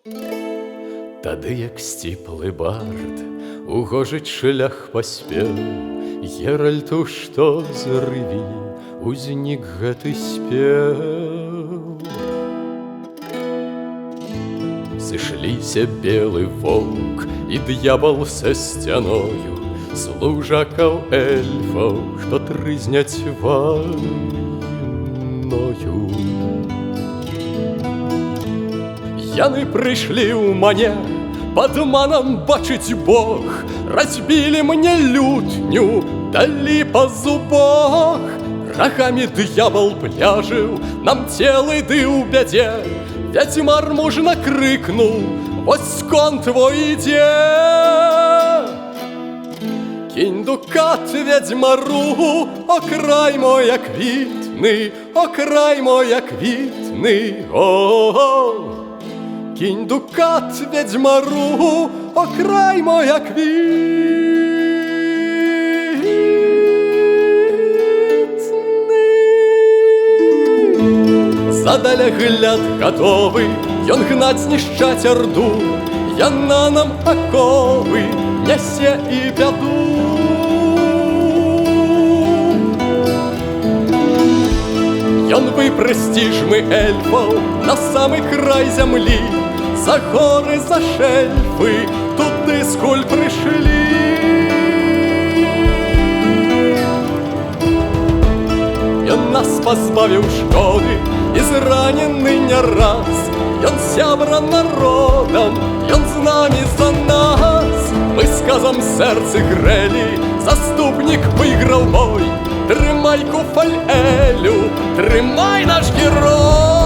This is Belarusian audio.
Тады, як сціплы бард угожыць шлях паспеў, Геральту, што зрыві узнік гэты спеў. Сышліся белы воўк і д'ябал са сцяною, служакаў эльфаў, што трызняць вайною. Яны прыйшлі ў мане, падманам бачыць Бог, разбілі мне лютню, далі па зубах. Рагамі д'ябал пляжыў, нам целы ды ў бядзе, Вядзьмар мужна крыкнуў: «Вось скон твой ідзе!» Кінь дукат вядзьмару, о край мой аквітны, о край мой аквітны, о-о-о! Кінь дукат вядзьмару, о край мой аквітны. Задаля гляд гатовы, ён гнаць знішчаць арду, яна нам аковы нясе і бяду. Ён выпрасціжмы эльфаў на самы край зямлі, за горы, за шэльфы, туды скуль прышлі. Ён нас пазбавіў шкоды і зранены не раз, ён сябра народам, ён з намі за нас. Мы сказам сэрцы грэлі, заступнік выйграў бой. Трымай куфаль Элю, трымай наш герой!